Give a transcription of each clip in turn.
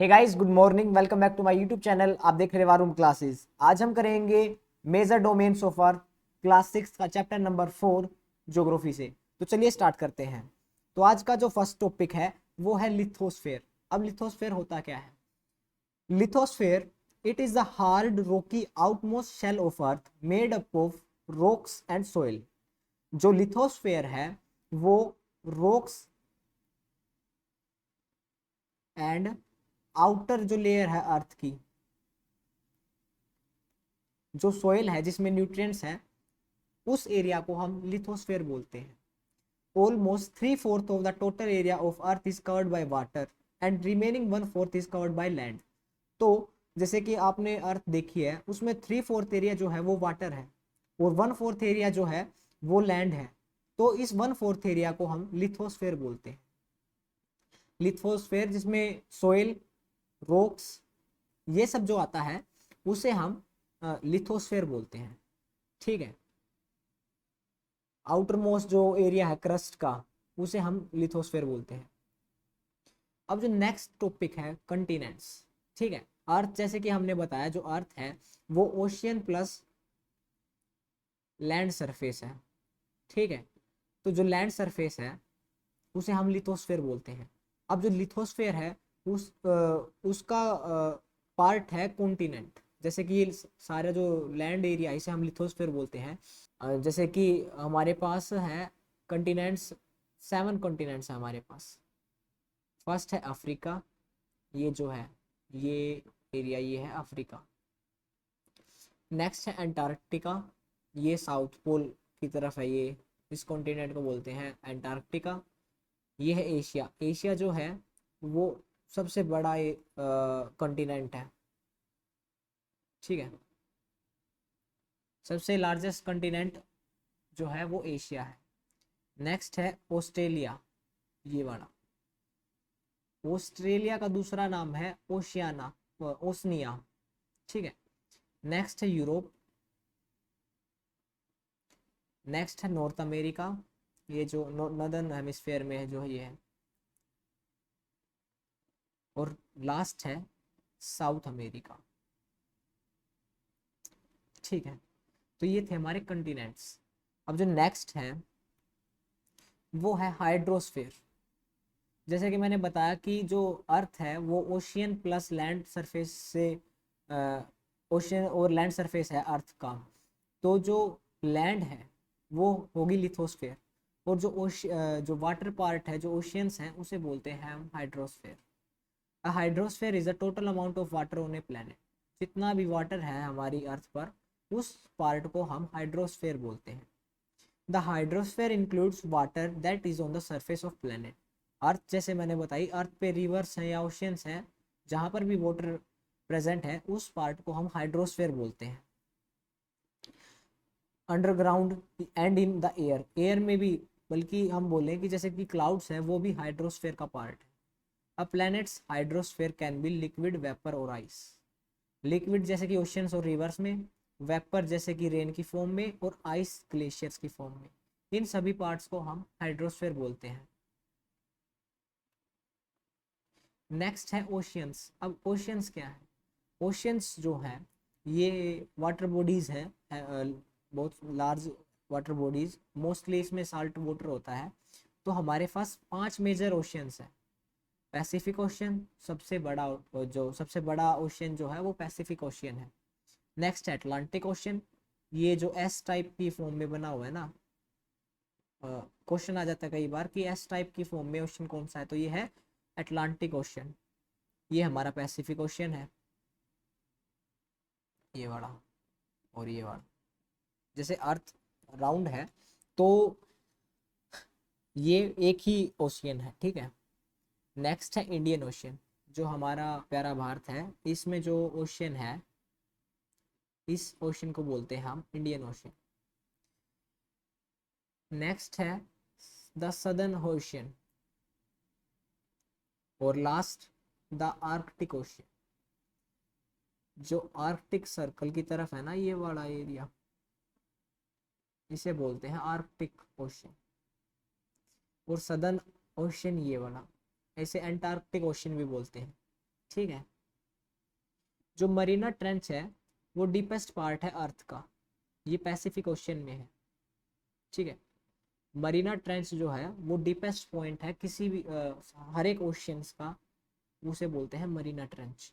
Hey guys, good morning. Welcome back to my YouTube channel. आप देख रहे वारूम क्लासेस। आज हम करेंगे major domains of earth, class 6 का चैप्टर नंबर 4 ज्योग्राफी से। तो चलिए स्टार्ट करते हैं। तो आज का जो फर्स्ट टॉपिक है वो है लिथोस्फेयर। अब लिथोस्फेयर होता क्या है? Lithosphere, it is the hard rocky outmost shell of earth made up of rocks and soil. जो लिथोस्फेयर है वो रॉक्स एंड आउटर जो लेयर है अर्थ की, जो सोइल है जिसमें न्यूट्रिएंट्स हैं, उस एरिया को हम लिथोस्फेयर बोलते हैं। Almost 3/4 of the total area of earth is covered by water and remaining 1/4 is covered by land. तो जैसे कि आपने अर्थ देखी है, उसमें 3/4 एरिया जो है वो वाटर है और 1/4 एरिया जो है वो लैंड है। तो इस 1/4 एरिया को हम लिथोस्फेयर बोलते हैं। लिथोस्फेयर जिसमें सोइल, रॉक्स, ये सब जो आता है उसे हम लिथोस्फेयर बोलते हैं। ठीक है। आउटर मोस्ट जो एरिया है क्रस्ट का, उसे हम लिथोस्फेयर बोलते हैं। अब जो नेक्स्ट टॉपिक है कंटिनेंट्स। ठीक है। अर्थ, जैसे कि हमने बताया, जो अर्थ है वो ओशियन प्लस लैंड सरफेस है। ठीक है। तो जो लैंड सरफेस है उसे हम लिथोस्फेयर बोलते हैं। अब जो लिथोस्फेयर है उसका पार्ट है कॉन्टिनेंट। जैसे कि ये सारा जो लैंड एरिया, इसे हम लिथोस्फेयर बोलते हैं। जैसे कि हमारे पास है कंटिनेंट्स, 7 कॉन्टिनेंट्स है हमारे पास। फर्स्ट है अफ्रीका, ये जो है ये एरिया, ये है अफ्रीका। नेक्स्ट है अंटार्कटिका, ये साउथ पोल की तरफ है, ये इस कॉन्टिनेंट को बोलते हैं अंटार्कटिका। ये है एशिया। एशिया जो है वो सबसे बड़ा कॉन्टिनेंट है। ठीक है। सबसे लार्जेस्ट कॉन्टिनेंट जो है वो एशिया है। नेक्स्ट है ऑस्ट्रेलिया, ये वाला। ऑस्ट्रेलिया का दूसरा नाम है ओशियाना, ओसनिया। ठीक है। नेक्स्ट है यूरोप। नेक्स्ट है नॉर्थ अमेरिका, ये जो नॉर्दर्न हेमिस्फेयर में है, जो ये है। और लास्ट है साउथ अमेरिका। ठीक है। तो ये थे हमारे कंटिनेंट्स। अब जो नेक्स्ट है वो है हाइड्रोस्फेयर। जैसे कि मैंने बताया कि जो अर्थ है वो ओशियन प्लस लैंड सरफेस से, ओशियन और लैंड सरफेस है अर्थ का। तो जो लैंड है वो होगी लिथोस्फेयर, और जो वाटर पार्ट है, जो ओशियंस हैं, उसे बोलते हैं हम hydrosphere. A hydrosphere is a total amount of water on a planet. जितना भी वाटर है हमारी अर्थ पर, उस पार्ट को हम हाइड्रोस्फेयर बोलते हैं। The hydrosphere includes water that is on the surface of planet. Earth, जैसे मैंने बताई, अर्थ पे रिवर्स हैं या ओशियंस हैं, जहाँ पर भी वाटर प्रेजेंट है उस पार्ट को हम हाइड्रोस्फेयर बोलते हैं। Underground and in the air, air में भी, बल्कि हम बोलें कि जैसे कि क्लाउड्स हैं, वो भी हाइड्रोस्फेयर का पार्ट है। A planets hydrosphere can be liquid, vapour और आइस। लिक्विड जैसे कि ओशियंस और रिवर्स में, वेपर जैसे कि रेन की फॉर्म में, और आइस ग्लेशियर्स की फॉर्म में। इन सभी पार्ट्स को हम हाइड्रोस्फेयर बोलते हैं। नेक्स्ट है ओशियंस। अब ओशियंस क्या है? ओशियंस जो है ये वाटर बॉडीज है, बहुत लार्ज वाटर बॉडीज। मोस्टली इसमें साल्ट वाटर होता है। तो हमारे पास 5 मेजर ओशियंस है। पैसिफिक ओशियन सबसे बड़ा, जो सबसे बड़ा ओशियन जो है वो पैसिफिक ओशियन है। नेक्स्ट है अटलांटिक ओशियन, ये जो एस टाइप की फॉर्म में बना हुआ है ना। क्वेश्चन आ जाता है कई बार कि एस टाइप की फॉर्म में ओशियन कौन सा है, तो ये है अटलांटिक ओशियन। ये हमारा पैसिफिक ओशियन है, ये वाला और ये वाला। जैसे अर्थ राउंड है तो ये एक ही ओशियन है। ठीक है। नेक्स्ट है इंडियन ओशियन, जो हमारा प्यारा भारत है, इसमें जो ओशियन है, इस ओशियन को बोलते हैं हम इंडियन ओशियन। नेक्स्ट है द सदर्न ओशियन, और लास्ट द आर्कटिक ओशियन। जो आर्कटिक सर्कल की तरफ है ना, ये वाला एरिया, इसे बोलते हैं आर्कटिक ओशियन। और सदर्न ओशियन ये वाला, ऐसे एंटार्क्टिक ओशियन भी बोलते हैं। ठीक है। जो मरीना ट्रेंच है वो डीपेस्ट पार्ट है अर्थ का, ये पैसिफिक ओशियन में है। ठीक है, मरीना ट्रेंच जो है वो डीपेस्ट पॉइंट है किसी भी हर एक ओशियंस का, उसे बोलते हैं मरीना ट्रेंच।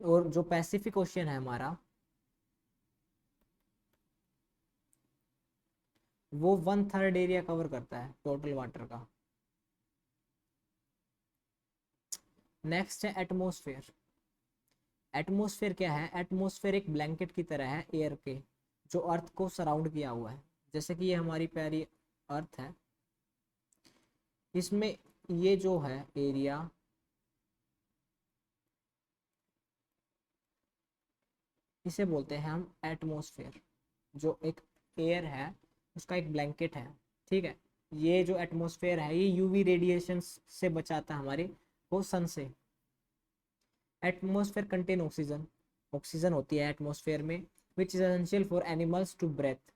और जो पैसिफिक ओशियन है हमारा, वो 1/3 एरिया कवर करता है टोटल वाटर का। नेक्स्ट है एटमॉस्फेयर। एटमॉस्फेयर क्या है? एटमॉस्फेयर एक ब्लैंकेट की तरह है एयर के, जो अर्थ को सराउंड किया हुआ है। जैसे कि ये हमारी प्यारी अर्थ है, इसमें ये जो है एरिया, इसे बोलते हैं हम एटमॉस्फेयर। जो एक एयर है उसका एक ब्लैंकेट है। ठीक है, ये जो एटमॉस्फेयर है ये यूवी रेडिएशन से बचाता है हमारे को सन से। एटमॉस्फेयर कंटेन ऑक्सीजन, ऑक्सीजन होती है एटमॉस्फेयर में, which is essential for animals to breathe.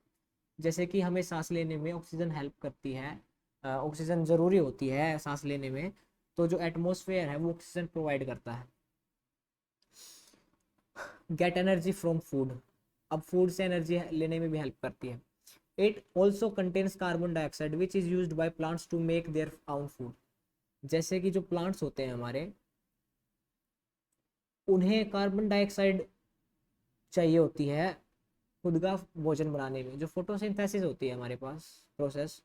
जैसे कि हमें सांस लेने में ऑक्सीजन हेल्प करती है, ऑक्सीजन ज़रूरी होती है सांस लेने में, तो जो एटमॉस्फेयर है वो ऑक्सीजन प्रोवाइड करता है। गेट एनर्जी फ्रॉम फूड, अब फूड से एनर्जी लेने में भी हेल्प करती है। It also contains carbon dioxide which is used by plants to make their own food. जैसे कि जो प्लांट्स होते हैं हमारे, उन्हें कार्बन डाइऑक्साइड चाहिए होती है खुद का भोजन बनाने में। जो फोटोसिंथेसिस होती है हमारे पास प्रोसेस,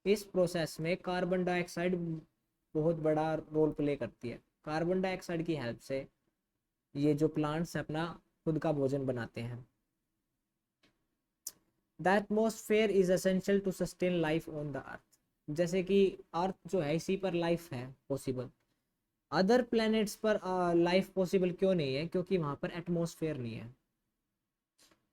इस प्रोसेस में कार्बन डाइऑक्साइड बहुत बड़ा रोल प्ले करती है। कार्बन डाइऑक्साइड की हेल्प से ये जो प्लांट्स अपना खुद का भोजन बनाते हैं। The atmosphere is essential to sustain life on the earth. जैसे कि अर्थ जो है इसी पर लाइफ है पॉसिबल। अदर प्लैनेट्स पर लाइफ पॉसिबल क्यों नहीं है? क्योंकि वहाँ पर एटमॉस्फेयर नहीं है,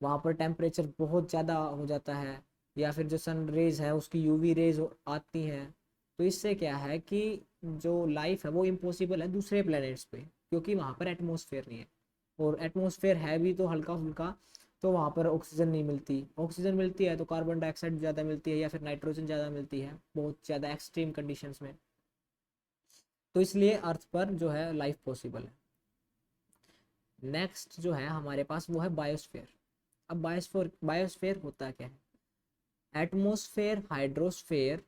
वहाँ पर टेम्परेचर बहुत ज़्यादा हो जाता है, या फिर जो सन रेज है उसकी यूवी रेज आती हैं। तो इससे क्या है कि जो लाइफ है वो इम्पॉसिबल है दूसरे प्लैनेट्स पे, क्योंकि वहाँ पर एटमॉस्फेयर नहीं है। और एटमॉस्फेयर है भी तो हल्का फुल्का, तो वहाँ पर ऑक्सीजन नहीं मिलती। ऑक्सीजन मिलती है तो कार्बन डाइऑक्साइड ज़्यादा मिलती है, या फिर नाइट्रोजन ज़्यादा मिलती है बहुत ज़्यादा एक्सट्रीम कंडीशंस में। तो इसलिए अर्थ पर जो है लाइफ पॉसिबल है। नेक्स्ट जो है हमारे पास वो है बायोस्फेयर। अब बायोस्फेयर, बायोस्फेयर होता क्या है? एटमॉस्फेयर, हाइड्रोस्फेयर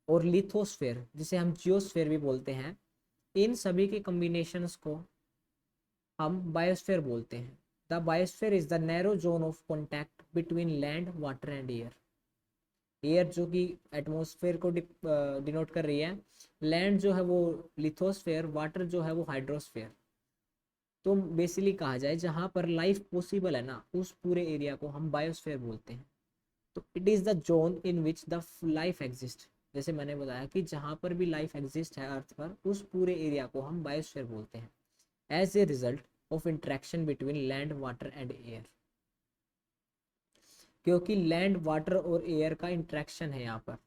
और लिथोस्फेयर, जिसे हम जियोस्फेयर भी बोलते हैं, इन सभी के कॉम्बिनेशंस को हम बायोस्फेयर बोलते हैं। The biosphere is the narrow zone of contact between land, water and air. Air जो कि एटमॉस्फेयर को डिनोट कर रही है, लैंड जो है वो लिथोस्फेयर, वाटर जो है वो हाइड्रोस्फेयर। तो बेसिकली कहा जाए जहाँ पर लाइफ पॉसिबल है ना, उस पूरे एरिया को हम बायोस्फेयर बोलते हैं। तो it is the zone in which the life exist. जैसे मैंने बताया कि जहाँ पर भी लाइफ एग्जिस्ट है अर्थ पर, उस पूरे एरिया को हम बायोस्फीयर बोलते हैं, as a result of interaction between land, water and air. क्योंकि लैंड, वाटर और एयर का इंट्रैक्शन है यहाँ पर,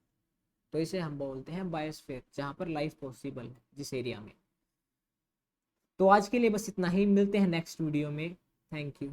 तो इसे हम बोलते हैं बायोस्फीयर, जहाँ पर लाइफ पॉसिबल है जिस एरिया में। तो आज के लिए बस इतना ही, मिलते हैं नेक्स्ट वीडियो में। Thank you.